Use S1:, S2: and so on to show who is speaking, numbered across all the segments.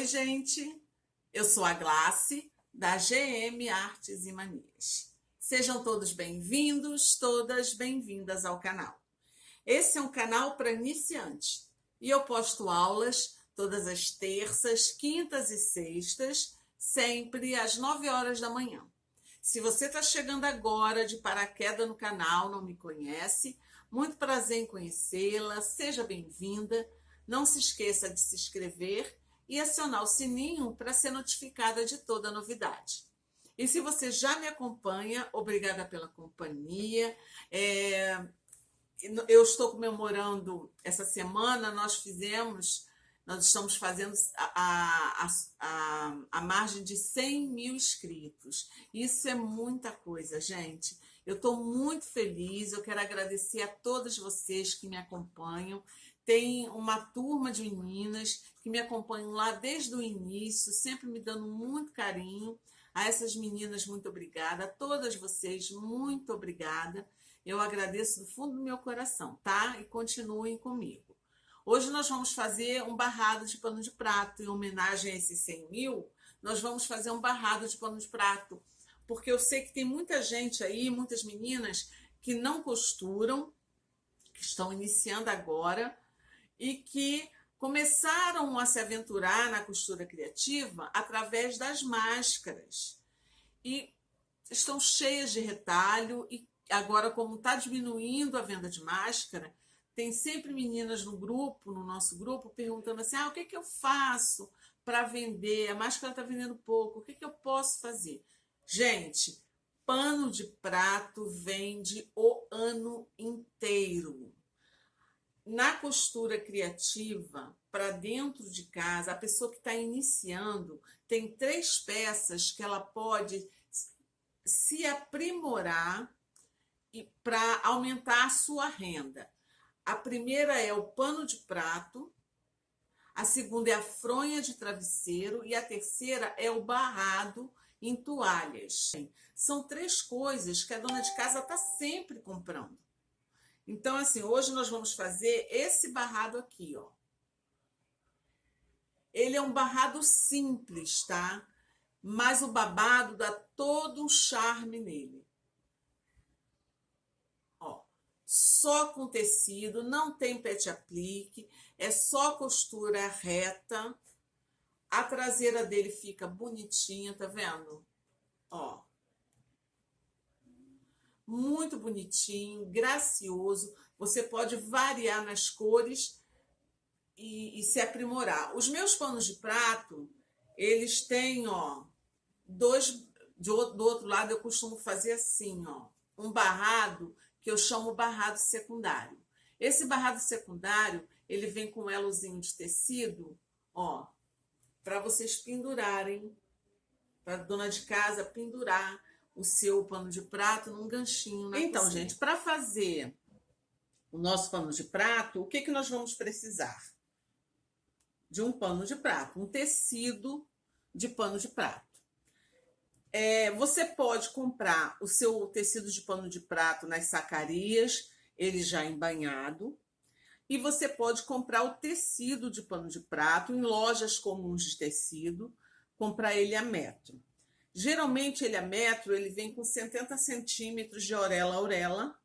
S1: Oi, gente! Eu sou a Glace, da GM Artes e Manias. Sejam todos bem-vindos, todas bem-vindas ao canal. Esse é um canal para iniciantes e eu posto aulas todas as terças, quintas e sextas, sempre às 9 horas da manhã. Se você está chegando agora de paraquedas no canal, não me conhece, muito prazer em conhecê-la, seja bem-vinda. Não se esqueça de se inscrever e acionar o sininho para ser notificada de toda novidade. E se você já me acompanha, obrigada pela companhia. Eu estou comemorando essa semana, nós estamos fazendo a margem de 100 mil inscritos. Isso é muita coisa, gente. Eu estou muito feliz, eu quero agradecer a todas vocês que me acompanham. Tem uma turma de meninas que me acompanham lá desde o início, sempre me dando muito carinho. A essas meninas, muito obrigada. A todas vocês, muito obrigada. Eu agradeço do fundo do meu coração, tá? E continuem comigo. Hoje nós vamos fazer um barrado de pano de prato. Em homenagem a esses 100 mil, nós vamos fazer um barrado de pano de prato. Porque eu sei que tem muita gente aí, muitas meninas, que não costuram, que estão iniciando agora, e que começaram a se aventurar na costura criativa através das máscaras. E estão cheias de retalho, e agora, como está diminuindo a venda de máscara, tem sempre meninas no nosso grupo, perguntando assim, o que eu faço para vender? A máscara está vendendo pouco, o que eu posso fazer? Gente, pano de prato vende o ano inteiro. Na costura criativa, para dentro de casa, a pessoa que está iniciando tem 3 peças que ela pode se aprimorar para aumentar a sua renda. A primeira é o pano de prato, a segunda é a fronha de travesseiro e a terceira é o barrado em toalhas. São 3 coisas que a dona de casa está sempre comprando. Então, assim, hoje nós vamos fazer esse barrado aqui, ó. Ele é um barrado simples, tá? Mas o babado dá todo um charme nele. Ó, só com tecido, não tem pet aplique, é só costura reta. A traseira dele fica bonitinha, tá vendo? Ó. Muito bonitinho, gracioso. Você pode variar nas cores e se aprimorar. Os meus panos de prato, eles têm, ó, do outro lado eu costumo fazer assim, ó, um barrado que eu chamo barrado secundário. Esse barrado secundário, ele vem com um elozinho de tecido, ó, para vocês pendurarem, para a dona de casa pendurar o seu pano de prato num ganchinho na cozinha. Gente, para fazer o nosso pano de prato, o que nós vamos precisar? De um pano de prato, um tecido de pano de prato. Você pode comprar o seu tecido de pano de prato nas sacarias, ele já embanhado, e você pode comprar o tecido de pano de prato em lojas comuns de tecido, comprar ele a metro. Geralmente ele a metro, ele vem com 70 centímetros de orelha a orelha.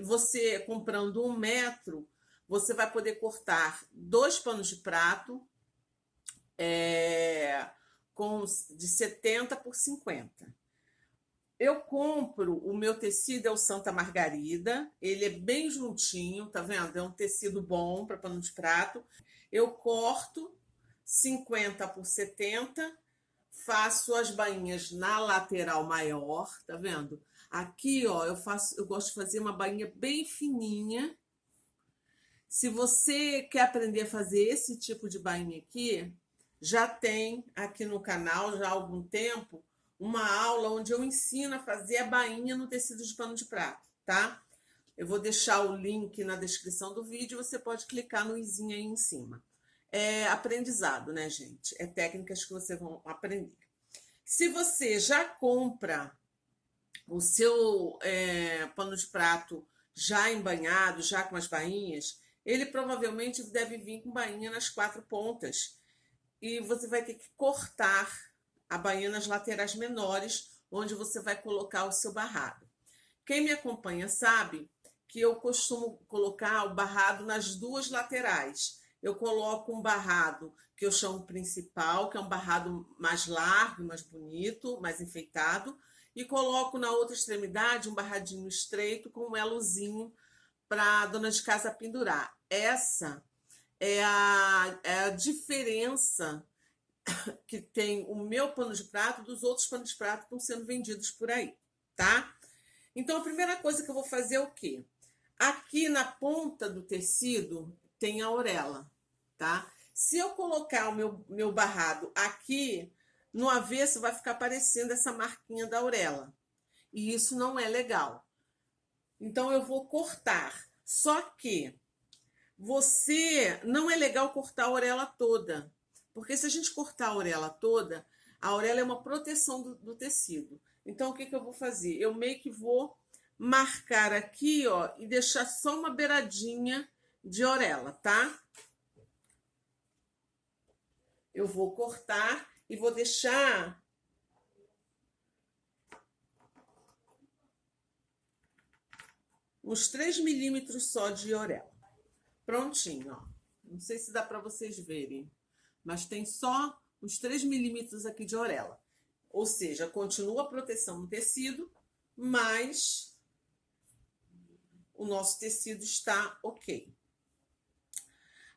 S1: Você comprando 1 metro, você vai poder cortar 2 panos de prato de 70 por 50. Eu compro, o meu tecido é o Santa Margarida, ele é bem juntinho, tá vendo? É um tecido bom para pano de prato. Eu corto 50 por 70, faço as bainhas na lateral maior, tá vendo? Aqui, ó, eu gosto de fazer uma bainha bem fininha. Se você quer aprender a fazer esse tipo de bainha aqui, já tem aqui no canal, já há algum tempo, uma aula onde eu ensino a fazer a bainha no tecido de pano de prato, tá? Eu vou deixar o link na descrição do vídeo, você pode clicar no izinho aí em cima. É aprendizado, né, gente? É técnicas que vocês vão aprender. Se você já compra o seu pano de prato já embanhado, já com as bainhas, ele provavelmente deve vir com bainha nas 4 pontas. e você vai ter que cortar a bainha nas laterais menores, onde você vai colocar o seu barrado. Quem me acompanha sabe que eu costumo colocar o barrado nas duas laterais. Eu coloco um barrado que eu chamo principal, que é um barrado mais largo, mais bonito, mais enfeitado, e coloco na outra extremidade um barradinho estreito com um elozinho para a dona de casa pendurar. Essa é a diferença que tem o meu pano de prato dos outros panos de prato que estão sendo vendidos por aí, tá? Então, a primeira coisa que eu vou fazer é o quê? Aqui na ponta do tecido tem a orelha, tá? Se eu colocar o meu barrado aqui, no avesso vai ficar aparecendo essa marquinha da orelha. E isso não é legal. Então, eu vou cortar. Só que não é legal cortar a orelha toda. Porque se a gente cortar a orelha toda, a orelha é uma proteção do tecido. Então, o que eu vou fazer? Eu meio que vou marcar aqui, ó, e deixar só uma beiradinha de orelha, tá? Eu vou cortar e vou deixar uns 3 milímetros só de orelha. Prontinho, ó. Não sei se dá para vocês verem, mas tem só uns 3 milímetros aqui de orelha. Ou seja, continua a proteção no tecido, mas o nosso tecido está ok.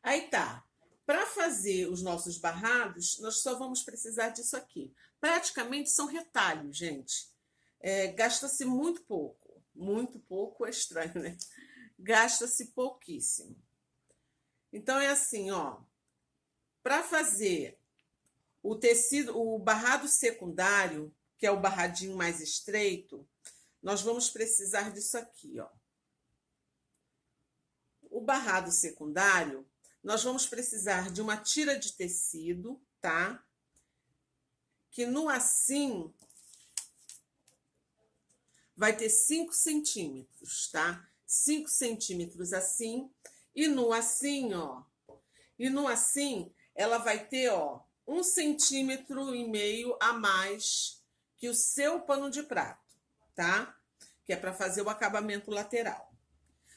S1: Aí tá. Para fazer os nossos barrados, nós só vamos precisar disso aqui. Praticamente são retalhos, gente. Gasta-se muito pouco. Muito pouco é estranho, né? Gasta-se pouquíssimo. Então, é assim, ó. Para fazer o tecido, o barrado secundário, que é o barradinho mais estreito, nós vamos precisar disso aqui, ó. O barrado secundário, nós vamos precisar de uma tira de tecido, tá? Que no assim vai ter 5 centímetros, tá? 5 centímetros assim. E no assim, ó. E no assim, ela vai ter, ó, 1,5 centímetro a mais que o seu pano de prato, tá? Que é para fazer o acabamento lateral.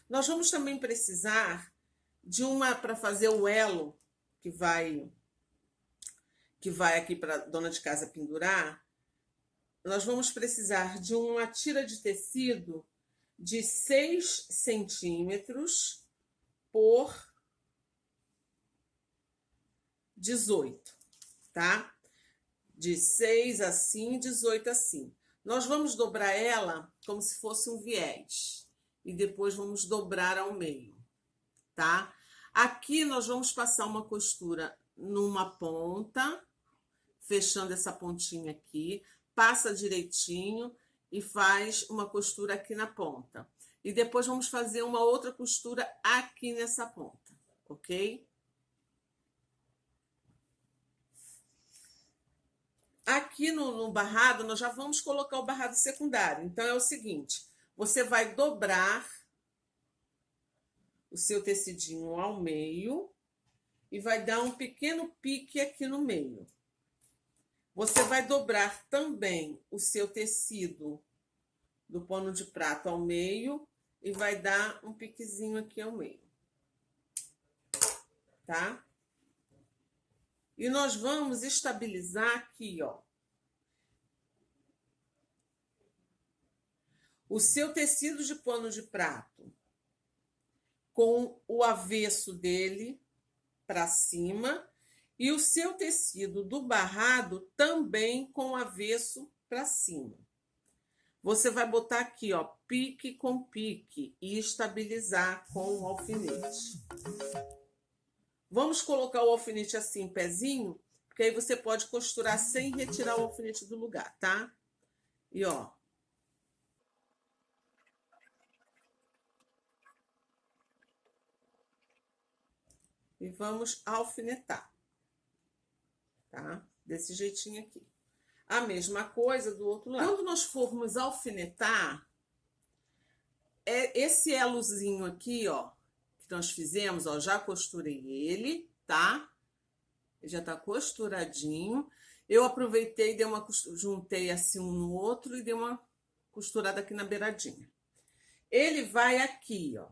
S1: Nós vamos também precisar de uma para fazer o elo que vai aqui para dona de casa pendurar. Nós vamos precisar de uma tira de tecido de 6 centímetros por 18, tá? De 6 assim, 18 assim. Nós vamos dobrar ela como se fosse um viés e depois vamos dobrar ao meio, tá? Aqui nós vamos passar uma costura numa ponta, fechando essa pontinha aqui, passa direitinho e faz uma costura aqui na ponta. E depois vamos fazer uma outra costura aqui nessa ponta, ok? Aqui no barrado, nós já vamos colocar o barrado secundário. Então, é o seguinte, você vai dobrar o seu tecidinho ao meio e vai dar um pequeno pique aqui no meio. Você vai dobrar também o seu tecido do pano de prato ao meio e vai dar um piquezinho aqui ao meio, tá? E nós vamos estabilizar aqui, ó, o seu tecido de pano de prato com o avesso dele para cima e o seu tecido do barrado também com o avesso para cima. Você vai botar aqui, ó, pique com pique e estabilizar com o alfinete. Vamos colocar o alfinete assim, pezinho, porque aí você pode costurar sem retirar o alfinete do lugar, tá? E ó. E vamos alfinetar, tá? Desse jeitinho aqui. A mesma coisa do outro lado. Quando nós formos alfinetar, esse elozinho aqui, ó, que nós fizemos, ó, já costurei ele, tá? Ele já tá costuradinho. Eu aproveitei, juntei assim um no outro e dei uma costurada aqui na beiradinha. Ele vai aqui, ó,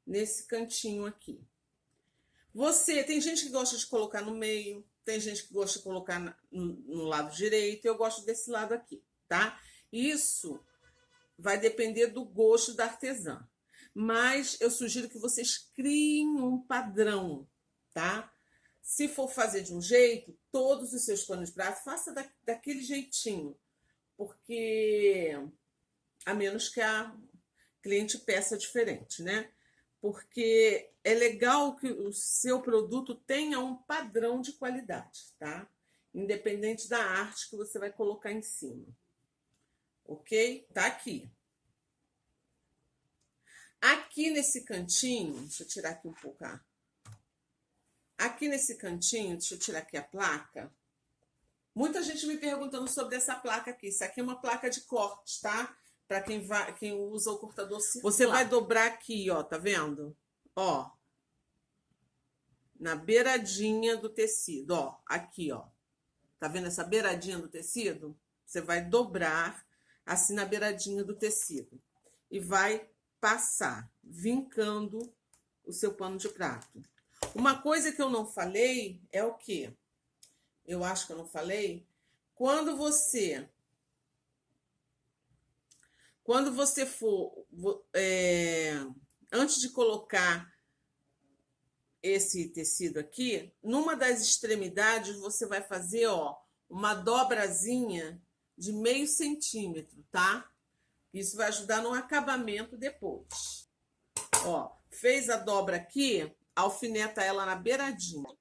S1: nesse cantinho aqui. Tem gente que gosta de colocar no meio, tem gente que gosta de colocar no lado direito, eu gosto desse lado aqui, tá? Isso vai depender do gosto da artesã. Mas eu sugiro que vocês criem um padrão, tá? Se for fazer de um jeito, todos os seus panos de prato, faça daquele jeitinho. Porque, a menos que a cliente peça diferente, né? Porque é legal que o seu produto tenha um padrão de qualidade, tá? Independente da arte que você vai colocar em cima. Ok? Tá aqui. Aqui nesse cantinho, deixa eu tirar aqui um pouco. Aqui nesse cantinho, deixa eu tirar aqui a placa. Muita gente me perguntando sobre essa placa aqui. Isso aqui é uma placa de corte, tá? Para quem usa o cortador circular. Você vai dobrar aqui, ó, tá vendo? Ó. Na beiradinha do tecido, ó. Aqui, ó. Tá vendo essa beiradinha do tecido? Você vai dobrar assim na beiradinha do tecido. E vai passar, vincando o seu pano de prato. Uma coisa que eu não falei é o quê? Eu acho que eu não falei. Quando você for... antes de colocar esse tecido aqui, numa das extremidades você vai fazer, ó, uma dobrazinha de meio centímetro, tá? Isso vai ajudar no acabamento depois. Ó, fez a dobra aqui, alfineta ela na beiradinha.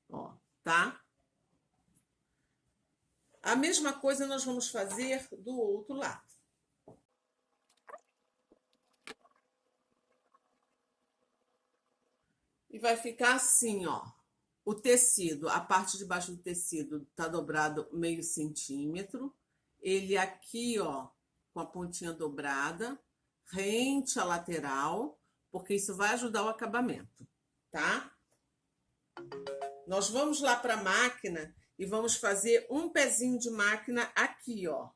S1: Ó, tá? A mesma coisa nós vamos fazer do outro lado. E vai ficar assim, ó. O tecido, a parte de baixo do tecido tá dobrado meio centímetro. Ele aqui, ó, com a pontinha dobrada, rente à lateral, porque isso vai ajudar o acabamento, tá? Nós vamos lá para a máquina e vamos fazer um pezinho de máquina aqui, ó.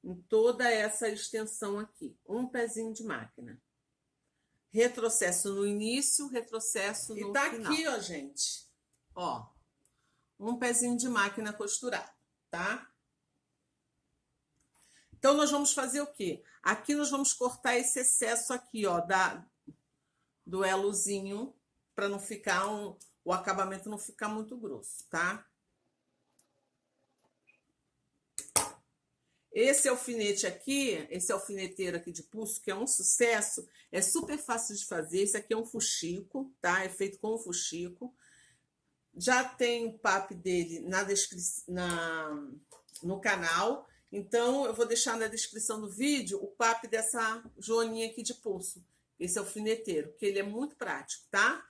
S1: Em toda essa extensão aqui. Um pezinho de máquina. Retrocesso no início, retrocesso no final. E tá aqui, ó, gente. Ó. Um pezinho de máquina costurado, tá? Então, nós vamos fazer o quê? Aqui nós vamos cortar esse excesso aqui, ó, do elozinho, para não ficar o acabamento não ficar muito grosso, tá? Esse alfinete aqui, esse alfineteiro aqui de pulso, que é um sucesso, é super fácil de fazer. Esse aqui é um fuxico, tá? É feito com um fuxico. Já tem o PAP dele no canal. Então, eu vou deixar na descrição do vídeo o PAP dessa joaninha aqui de pulso. Esse alfineteiro, que ele é muito prático, tá?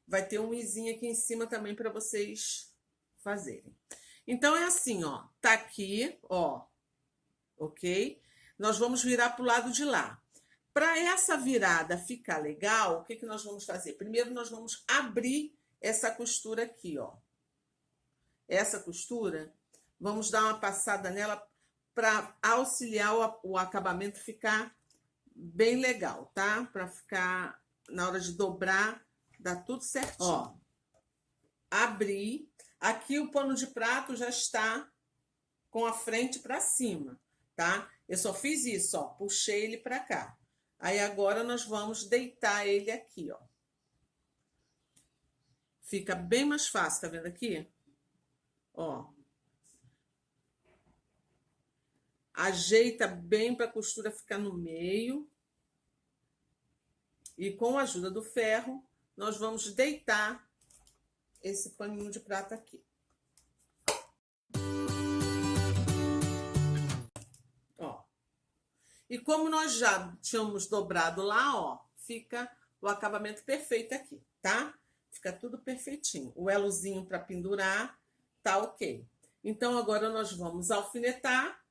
S1: Vai ter um izinho aqui em cima também para vocês fazerem. Então, é assim, ó. Tá aqui, ó. Ok? Nós vamos virar para o lado de lá. Para essa virada ficar legal, o que nós vamos fazer? Primeiro, nós vamos abrir essa costura aqui, ó. Essa costura, vamos dar uma passada nela para auxiliar o acabamento ficar bem legal, tá? Para ficar, na hora de dobrar, dá tudo certinho. Ó, abri. Aqui o pano de prato já está com a frente para cima, tá? Eu só fiz isso, ó, puxei ele para cá. Aí agora nós vamos deitar ele aqui, ó. Fica bem mais fácil, tá vendo aqui? Ó. Ajeita bem para a costura ficar no meio. E com a ajuda do ferro, nós vamos deitar esse paninho de prata aqui. Ó. E como nós já tínhamos dobrado lá, ó, fica o acabamento perfeito aqui, tá? Fica tudo perfeitinho. O elozinho para pendurar tá ok. Então, agora nós vamos alfinetar.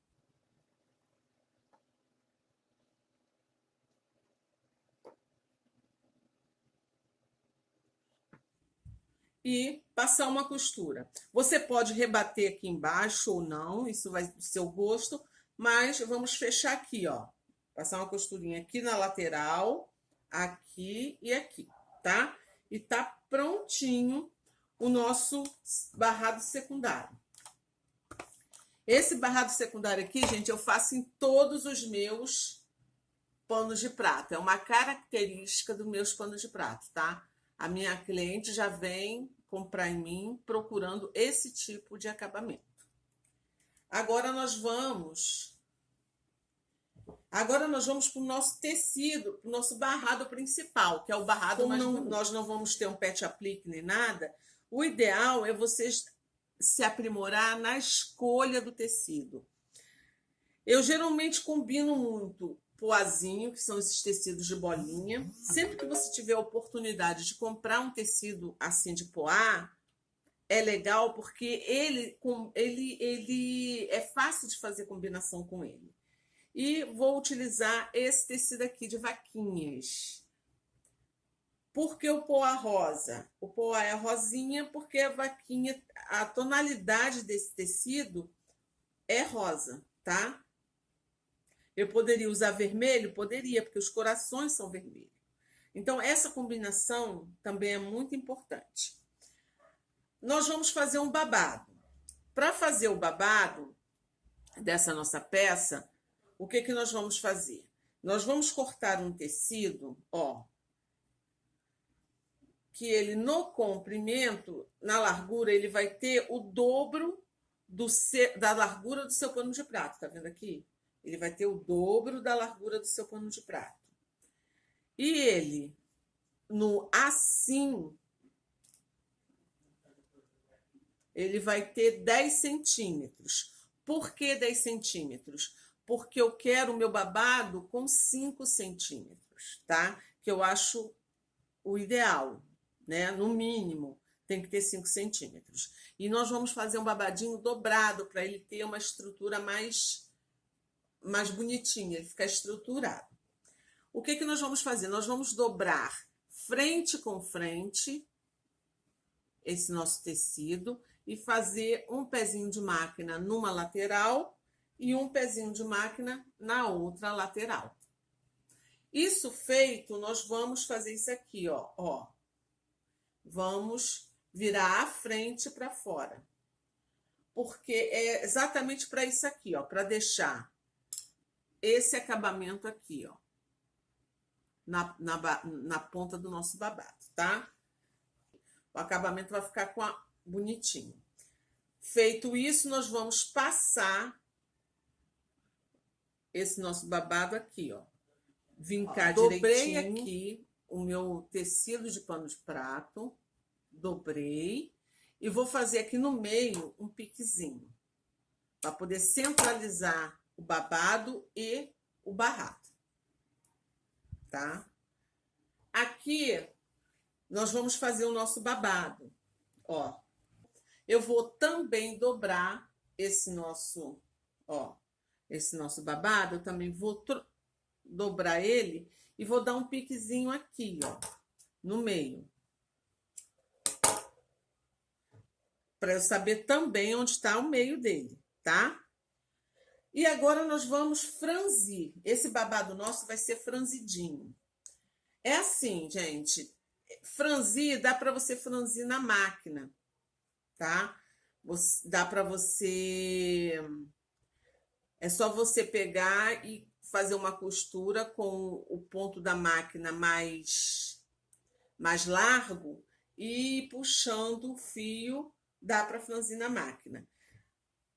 S1: e passar uma costura. Você pode rebater aqui embaixo ou não, isso vai do seu gosto, mas vamos fechar aqui, ó. Passar uma costurinha aqui na lateral, aqui e aqui, tá? E tá prontinho o nosso barrado secundário. Esse barrado secundário aqui, gente, eu faço em todos os meus panos de prato. É uma característica dos meus panos de prato, tá? A minha cliente já vem comprar em mim procurando esse tipo de acabamento. Agora nós vamos para o nosso tecido, para o nosso barrado principal, que é o barrado. Como nós não vamos ter um pet aplique nem nada, o ideal é vocês se aprimorar na escolha do tecido. Eu geralmente combino muito poazinho, que são esses tecidos de bolinha. Sempre que você tiver a oportunidade de comprar um tecido assim de poá, é legal porque ele é fácil de fazer combinação com ele. E vou utilizar esse tecido aqui de vaquinhas. Por que o poá rosa? O poá é rosinha porque a vaquinha, a tonalidade desse tecido é rosa, tá? Eu poderia usar vermelho? Poderia, porque os corações são vermelhos. Então, essa combinação também é muito importante. Nós vamos fazer um babado. Para fazer o babado dessa nossa peça, o que nós vamos fazer? Nós vamos cortar um tecido, ó, que ele no comprimento, na largura, ele vai ter o dobro da largura do seu pano de prato, tá vendo aqui? Ele vai ter o dobro da largura do seu pano de prato. E ele, no assim, ele vai ter 10 centímetros. Por que 10 centímetros? Porque eu quero o meu babado com 5 centímetros, tá? Que eu acho o ideal, né? No mínimo, tem que ter 5 centímetros. E nós vamos fazer um babadinho dobrado para ele ter uma estrutura mais bonitinha, ele ficar estruturado. O que nós vamos fazer? Nós vamos dobrar frente com frente esse nosso tecido e fazer um pezinho de máquina numa lateral e um pezinho de máquina na outra lateral. Isso feito, nós vamos fazer isso aqui, ó. Vamos virar a frente para fora. Porque é exatamente para isso aqui, ó, para deixar esse acabamento aqui, ó, na ponta do nosso babado, tá? O acabamento vai ficar bonitinho. Feito isso, nós vamos passar esse nosso babado aqui, ó. Vincar direitinho. Dobrei aqui o meu tecido de pano de prato, dobrei, e vou fazer aqui no meio um piquezinho, para poder centralizar o babado e o barrado, tá? Aqui, nós vamos fazer o nosso babado, ó. Eu vou também dobrar esse nosso, ó, esse nosso babado, eu também vou dobrar ele e vou dar um piquezinho aqui, ó, no meio. Para eu saber também onde está o meio dele, tá? E agora nós vamos franzir. Esse babado nosso vai ser franzidinho. É assim, gente. Franzir, dá para você franzir na máquina, tá? Dá para você... É só você pegar e fazer uma costura com o ponto da máquina mais largo e ir puxando o fio, dá para franzir na máquina.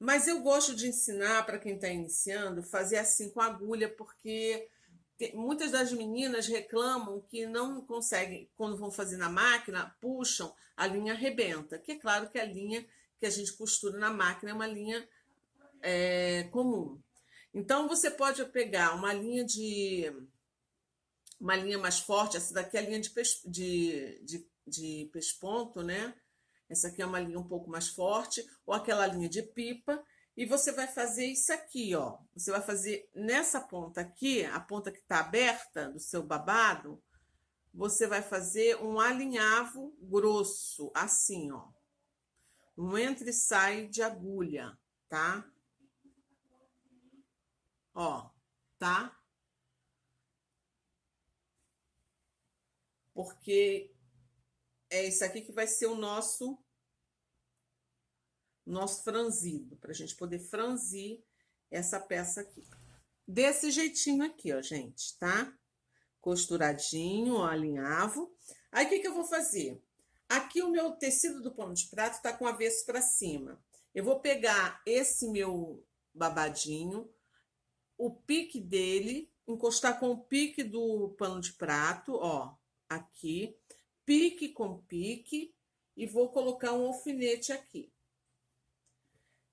S1: Mas eu gosto de ensinar para quem está iniciando, fazer assim com agulha, porque muitas das meninas reclamam que não conseguem, quando vão fazer na máquina, puxam, a linha arrebenta. Que é claro que a linha que a gente costura na máquina é uma linha comum. Então, você pode pegar uma linha mais forte, essa daqui é a linha de pesponto, né? Essa aqui é uma linha um pouco mais forte, ou aquela linha de pipa, e você vai fazer isso aqui, ó. Você vai fazer nessa ponta aqui, a ponta que está aberta do seu babado, você vai fazer um alinhavo grosso, assim, ó. Um entra e sai de agulha, tá? Ó, tá? Porque é isso aqui que vai ser o nosso franzido, pra gente poder franzir essa peça aqui. Desse jeitinho aqui, ó, gente, tá? Costuradinho, ó, alinhavo. Aí, o que que eu vou fazer? Aqui o meu tecido do pano de prato tá com o avesso para cima. Eu vou pegar esse meu babadinho, o pique dele, encostar com o pique do pano de prato, ó, aqui, pique com pique, e vou colocar um alfinete aqui.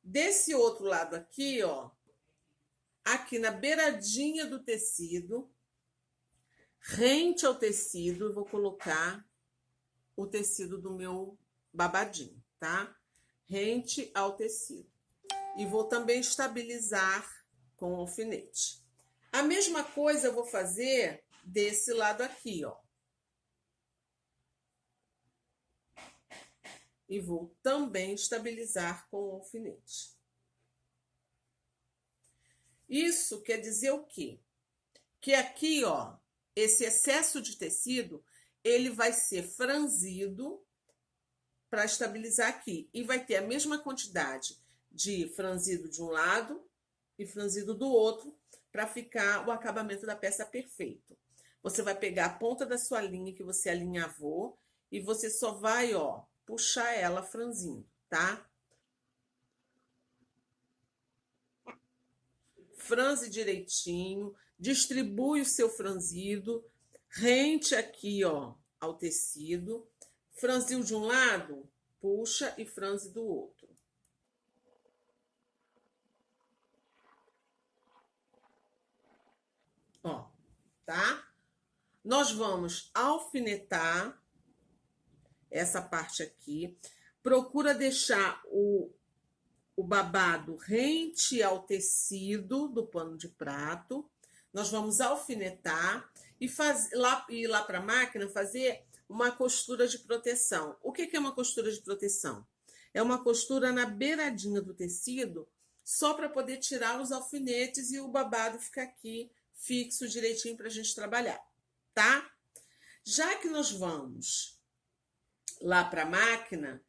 S1: Desse outro lado aqui, ó, aqui na beiradinha do tecido, rente ao tecido, eu vou colocar o tecido do meu babadinho, tá? Rente ao tecido. E vou também estabilizar com o alfinete. A mesma coisa eu vou fazer desse lado aqui, ó. E vou também estabilizar com o alfinete. Isso quer dizer o quê? Que aqui, ó, esse excesso de tecido, ele vai ser franzido para estabilizar aqui. E vai ter a mesma quantidade de franzido de um lado e franzido do outro, para ficar o acabamento da peça perfeito. Você vai pegar a ponta da sua linha que você alinhavou e você só vai, ó, puxar ela franzindo, tá? Franze direitinho, distribui o seu franzido, rente aqui, ó, ao tecido. Franziu de um lado, puxa e franze do outro. Ó, tá? Nós vamos alfinetar essa parte aqui. Procura deixar o babado rente ao tecido do pano de prato. Nós vamos alfinetar e ir lá para a máquina fazer uma costura de proteção. O que é uma costura de proteção? É uma costura na beiradinha do tecido, só para poder tirar os alfinetes e o babado ficar aqui fixo direitinho para a gente trabalhar, tá? Já que nós vamos lá para a máquina,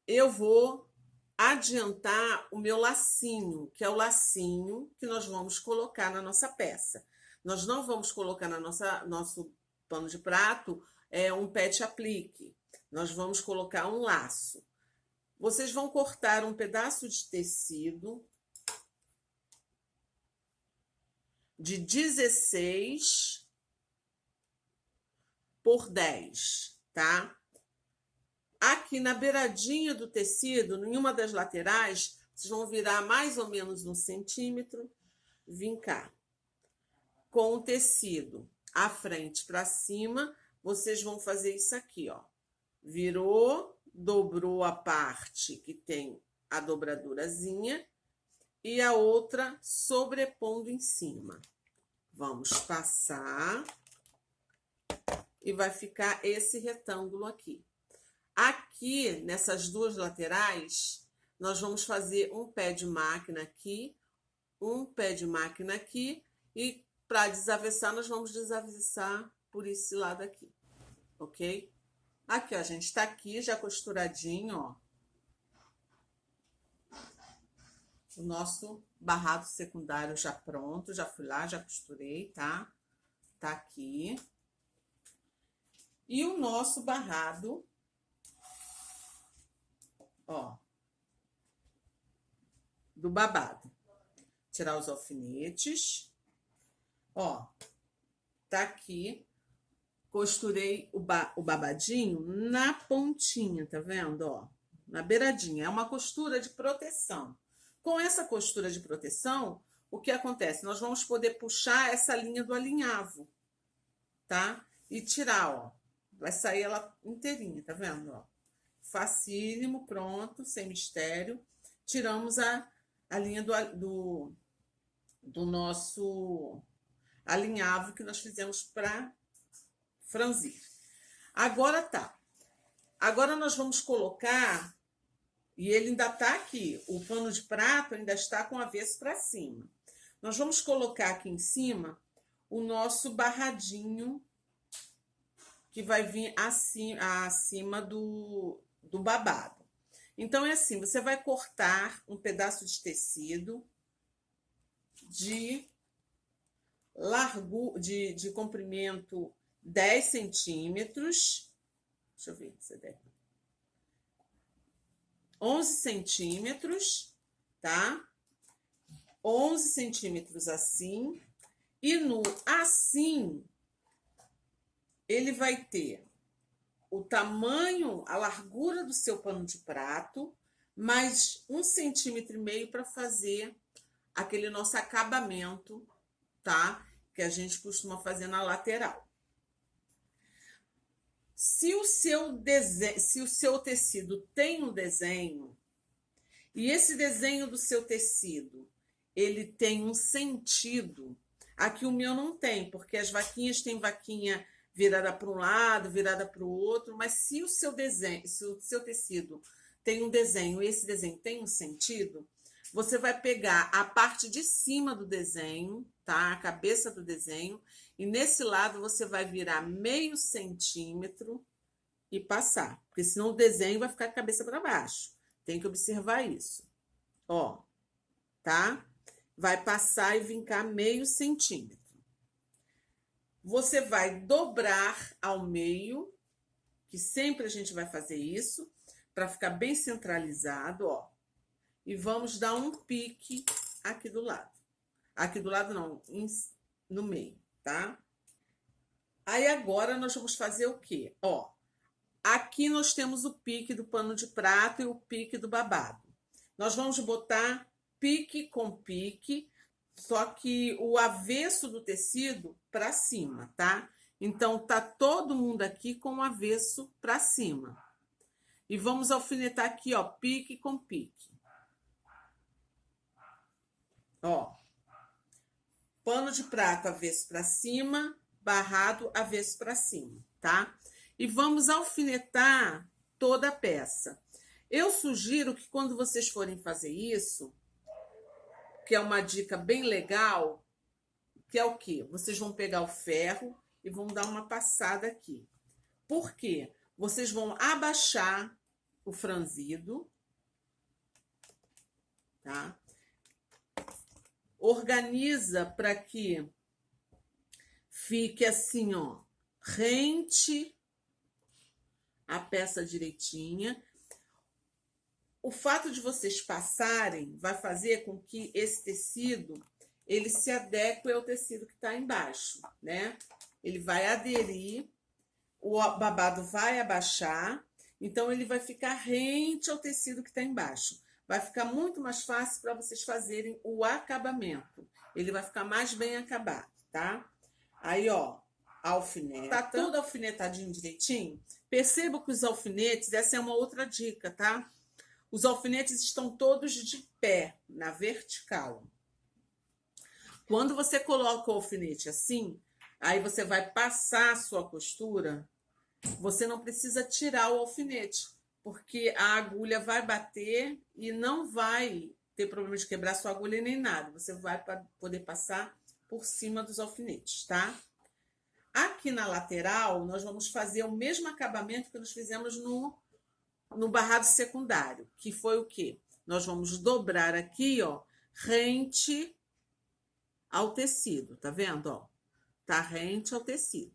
S1: eu vou adiantar o meu lacinho, que é o lacinho que nós vamos colocar na nossa peça. Nós não vamos colocar na nosso pano de prato um pet aplique. Nós vamos colocar um laço. Vocês vão cortar um pedaço de tecido de 16 por 10, tá? Aqui na beiradinha do tecido, em uma das laterais, vocês vão virar mais ou menos 1 centímetro, vincar. Com o tecido à frente para cima, vocês vão fazer isso aqui, ó. Virou, dobrou a parte que tem a dobradurazinha e a outra sobrepondo em cima. Vamos passar e vai ficar esse retângulo aqui. Aqui, nessas duas laterais, nós vamos fazer um pé de máquina aqui, um pé de máquina aqui, e para desavessar, nós vamos desavessar por esse lado aqui, ok? Aqui, ó, gente, tá aqui já costuradinho, ó. O nosso barrado secundário já pronto, já fui lá, já costurei, tá? Tá aqui. E o nosso barrado, ó, do babado. Tirar os alfinetes. Ó, tá aqui. Costurei o babadinho na pontinha, tá vendo? Ó, na beiradinha. É uma costura de proteção. Com essa costura de proteção, o que acontece? Nós vamos poder puxar essa linha do alinhavo, tá? E tirar, ó. Vai sair ela inteirinha, tá vendo? Ó. Facílimo, pronto, sem mistério. Tiramos a linha do nosso alinhavo que nós fizemos para franzir. Agora tá. Agora nós vamos colocar, e ele ainda tá aqui, o pano de prato ainda está com o avesso para cima. Nós vamos colocar aqui em cima o nosso barradinho, que vai vir acima do babado. Então, é assim, você vai cortar um pedaço de tecido de de comprimento 10 centímetros. Deixa eu ver se é 10. 11 centímetros, tá? 11 centímetros assim. E no assim, ele vai ter o tamanho, a largura do seu pano de prato, mais 1,5 centímetro para fazer aquele nosso acabamento, tá? Que a gente costuma fazer na lateral. Se o seu tecido tem um desenho, e esse desenho do seu tecido, ele tem um sentido, aqui o meu não tem, porque as vaquinhas têm vaquinha virada para um lado, virada para o outro, mas se o seu tecido tem um desenho e esse desenho tem um sentido, você vai pegar a parte de cima do desenho, tá? A cabeça do desenho, e nesse lado você vai virar 0,5 centímetro e passar, porque senão o desenho vai ficar de cabeça para baixo. Tem que observar isso. Ó, tá? Vai passar e vincar 0,5 centímetro. Você vai dobrar ao meio, que sempre a gente vai fazer isso, para ficar bem centralizado, ó. E vamos dar um pique aqui do lado. Aqui do lado não, no meio, tá? Aí agora nós vamos fazer o quê? Ó, aqui nós temos o pique do pano de prato e o pique do babado. Nós vamos botar pique com pique, só que o avesso do tecido para cima, tá? Então, tá todo mundo aqui com o avesso para cima. E vamos alfinetar aqui, ó, pique com pique. Ó, pano de prato avesso para cima, barrado avesso para cima, tá? E vamos alfinetar toda a peça. Eu sugiro que quando vocês forem fazer isso, que é uma dica bem legal, que é o quê? Vocês vão pegar o ferro e vão dar uma passada aqui. Por quê? Vocês vão abaixar o franzido, tá? Organiza para que fique assim, ó, rente a peça direitinha. O fato de vocês passarem vai fazer com que esse tecido ele se adeque ao tecido que está embaixo, né? Ele vai aderir, o babado vai abaixar, então ele vai ficar rente ao tecido que está embaixo. Vai ficar muito mais fácil para vocês fazerem o acabamento. Ele vai ficar mais bem acabado, tá? Aí, ó, alfineta. Tá tudo alfinetadinho direitinho? Perceba que os alfinetes, essa é uma outra dica, tá? Os alfinetes estão todos de pé, na vertical. Quando você coloca o alfinete assim, aí você vai passar a sua costura, você não precisa tirar o alfinete, porque a agulha vai bater e não vai ter problema de quebrar sua agulha nem nada. Você vai poder passar por cima dos alfinetes, tá? Aqui na lateral, nós vamos fazer o mesmo acabamento que nós fizemos no barrado secundário, que foi o quê? Nós vamos dobrar aqui, ó, rente ao tecido, tá vendo, ó? Tá rente ao tecido.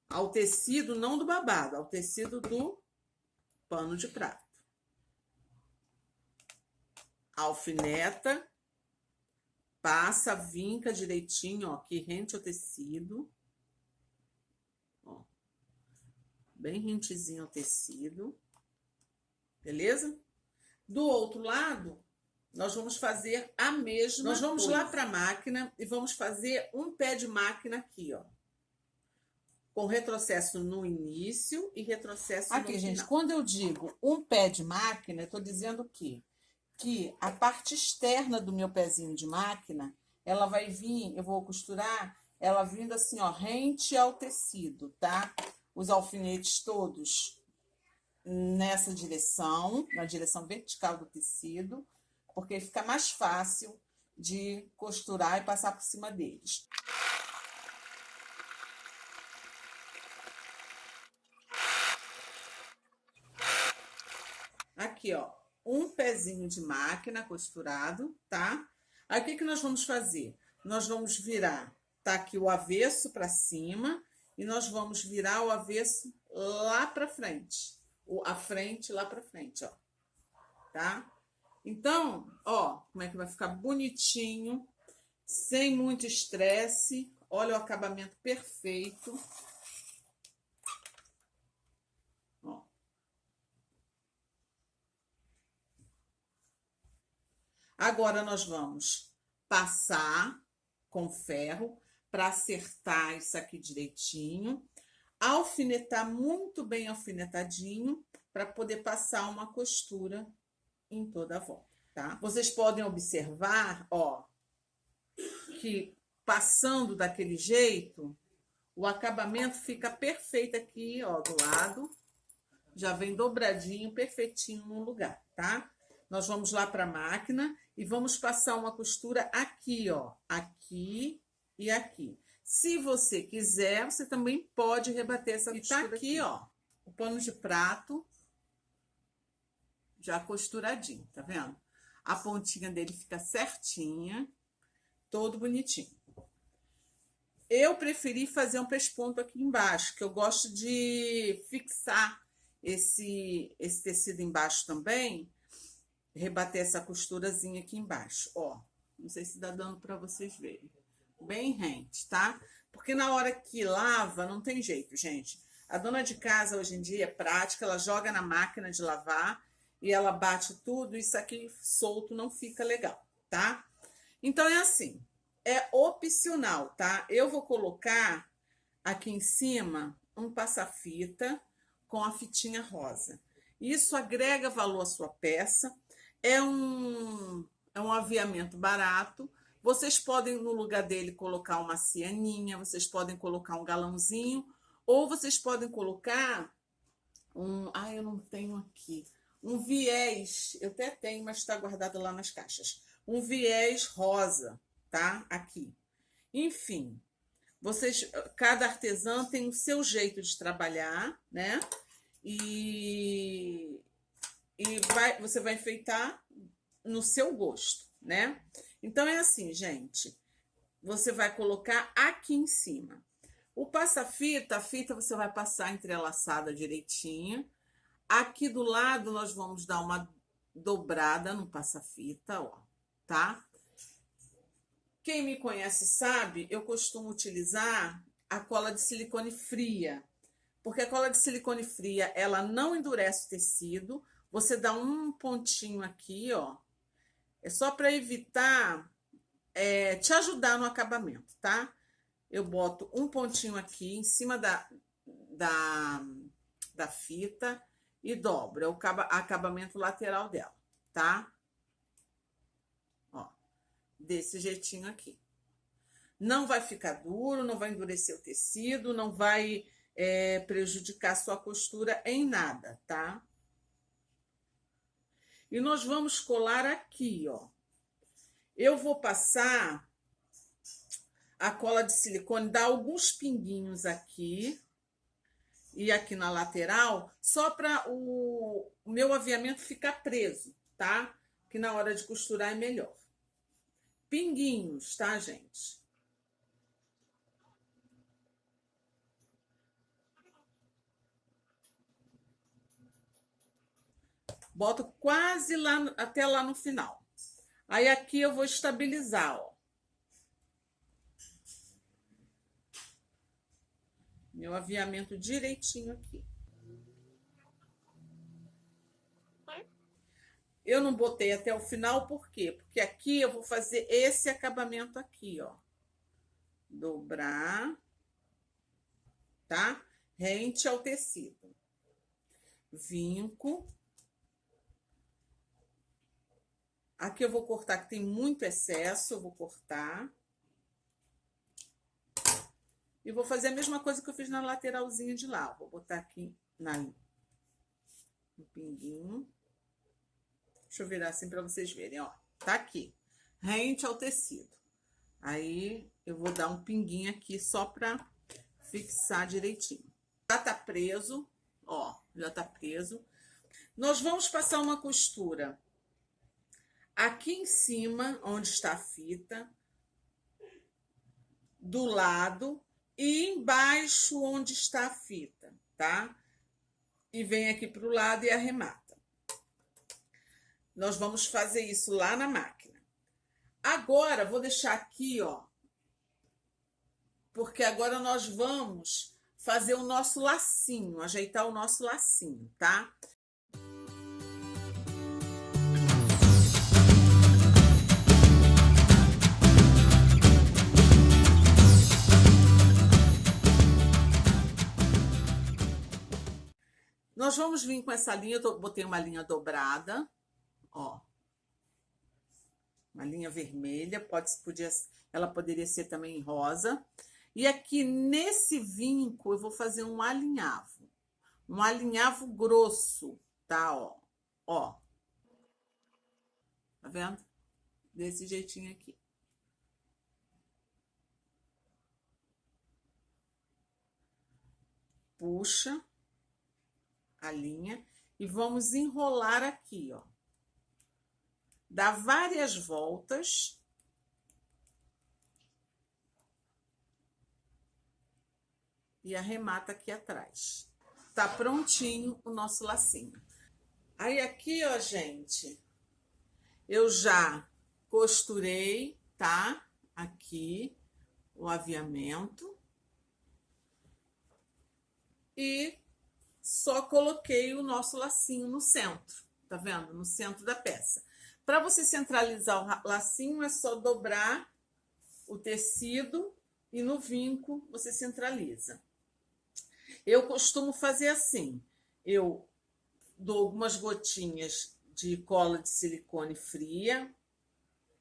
S1: Ao tecido não do babado, ao tecido do pano de prato. Alfineta, passa, vinca direitinho, ó, aqui rente ao tecido. Ó. Bem rentezinho ao tecido. Beleza? Do outro lado, nós vamos fazer a mesma coisa. Nós vamos lá para a máquina e vamos fazer um pé de máquina aqui, ó. Com retrocesso no início e retrocesso no final. Aqui, gente, quando eu digo um pé de máquina, eu estou dizendo o quê? Que a parte externa do meu pezinho de máquina, ela vai vir, eu vou costurar ela vindo assim, ó, rente ao tecido, tá? Os alfinetes todos nessa direção, na direção vertical do tecido, porque fica mais fácil de costurar e passar por cima deles. Aqui, ó, um pezinho de máquina costurado, tá? Aí, o que que nós vamos fazer? Nós vamos virar, tá aqui o avesso para cima, e nós vamos virar o avesso lá para frente. A frente lá para frente, ó. Tá? Então, ó, como é que vai ficar bonitinho, sem muito estresse. Olha o acabamento perfeito. Ó. Agora nós vamos passar com ferro para acertar isso aqui direitinho, alfinetar muito bem alfinetadinho para poder passar uma costura em toda a volta, tá? Vocês podem observar, ó, que passando daquele jeito, o acabamento fica perfeito aqui, ó, do lado. Já vem dobradinho, perfeitinho no lugar, tá? Nós vamos lá para a máquina e vamos passar uma costura aqui, ó, aqui e aqui. Se você quiser, você também pode rebater essa costura. E tá aqui, ó, o pano de prato já costuradinho, tá vendo? A pontinha dele fica certinha, todo bonitinho. Eu preferi fazer um pesponto aqui embaixo, que eu gosto de fixar esse tecido embaixo também, rebater essa costurazinha aqui embaixo, ó. Não sei se dá dando para vocês verem. Bem rente, tá? Porque na hora que lava, não tem jeito, gente. A dona de casa hoje em dia é prática, ela joga na máquina de lavar e ela bate tudo, isso aqui solto não fica legal, tá? Então é assim, é opcional, tá? Eu vou colocar aqui em cima um passa-fita com a fitinha rosa. Isso agrega valor à sua peça, é um aviamento barato. Vocês podem, no lugar dele, colocar uma cianinha, vocês podem colocar um galãozinho, ou vocês podem colocar um... Ah, eu não tenho aqui. Um viés, eu até tenho, mas está guardado lá nas caixas. Um viés rosa, tá? Aqui. Enfim, vocês, cada artesã tem o seu jeito de trabalhar, né? E você vai enfeitar no seu gosto, né? Então é assim, gente. Você vai colocar aqui em cima. O passa-fita, a fita você vai passar entrelaçada direitinho. Aqui do lado nós vamos dar uma dobrada no passa-fita, ó, tá? Quem me conhece sabe, eu costumo utilizar a cola de silicone fria, porque a cola de silicone fria, ela não endurece o tecido. Você dá um pontinho aqui, ó, é só para evitar, te ajudar no acabamento, tá? Eu boto um pontinho aqui em cima da fita e dobro, é o acabamento lateral dela, tá? Ó, desse jeitinho aqui. Não vai ficar duro, não vai endurecer o tecido, não vai prejudicar a sua costura em nada, tá? E nós vamos colar aqui, ó. Eu vou passar a cola de silicone, dar alguns pinguinhos aqui e aqui na lateral, só para o meu aviamento ficar preso, tá? Que na hora de costurar é melhor. Pinguinhos, tá, gente? Boto quase lá, até lá no final. Aí aqui eu vou estabilizar, ó. Meu aviamento direitinho aqui. Eu não botei até o final, por quê? Porque aqui eu vou fazer esse acabamento aqui, ó. Dobrar, tá? Rente ao tecido. Vinco. Aqui eu vou cortar, que tem muito excesso, eu vou cortar. E vou fazer a mesma coisa que eu fiz na lateralzinha de lá. Vou botar aqui um pinguinho. Deixa eu virar assim para vocês verem, ó. Tá aqui, rente ao tecido. Aí eu vou dar um pinguinho aqui só para fixar direitinho. Já tá preso, ó, já tá preso. Nós vamos passar uma costura aqui em cima, onde está a fita, do lado e embaixo onde está a fita, tá? E vem aqui pro lado e arremata. Nós vamos fazer isso lá na máquina. Agora, vou deixar aqui, ó, porque agora nós vamos fazer o nosso lacinho, ajeitar o nosso lacinho, tá? Nós vamos vir com essa linha, eu botei uma linha dobrada, ó. Uma linha vermelha, ela poderia ser também rosa. E aqui nesse vinco eu vou fazer um alinhavo grosso, tá? Ó, ó. Tá vendo? Desse jeitinho aqui. Puxa a linha e vamos enrolar aqui, ó. Dá várias voltas. E arremata aqui atrás. Tá prontinho o nosso lacinho. Aí aqui, ó, gente, eu já costurei, tá? Aqui o aviamento. E só coloquei o nosso lacinho no centro, tá vendo? No centro da peça. Para você centralizar o lacinho, é só dobrar o tecido e no vinco você centraliza. Eu costumo fazer assim, eu dou algumas gotinhas de cola de silicone fria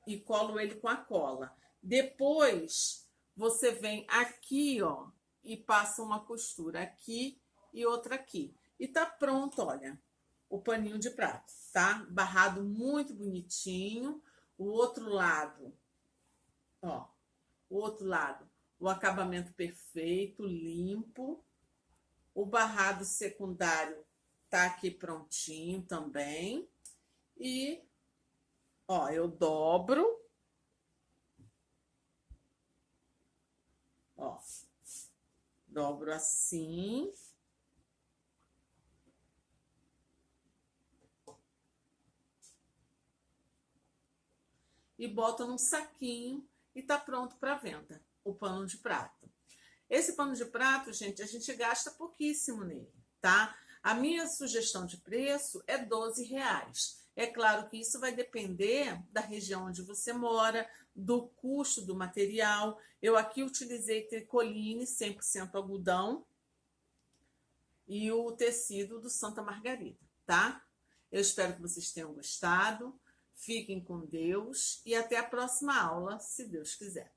S1: e colo ele com a cola. Depois, você vem aqui, ó, e passa uma costura aqui e outra aqui. E tá pronto, olha, o paninho de prato, tá? Barrado muito bonitinho. O outro lado, ó, o outro lado, o acabamento perfeito, limpo. O barrado secundário tá aqui prontinho também. E, ó, eu dobro. Ó, dobro assim. E boto num saquinho e tá pronto para venda, o pano de prato. Esse pano de prato, gente, a gente gasta pouquíssimo nele, tá? A minha sugestão de preço é R$12. É claro que isso vai depender da região onde você mora, do custo do material. Eu aqui utilizei tricoline 100% algodão e o tecido do Santa Margarida, tá? Eu espero que vocês tenham gostado. Fiquem com Deus e até a próxima aula, se Deus quiser.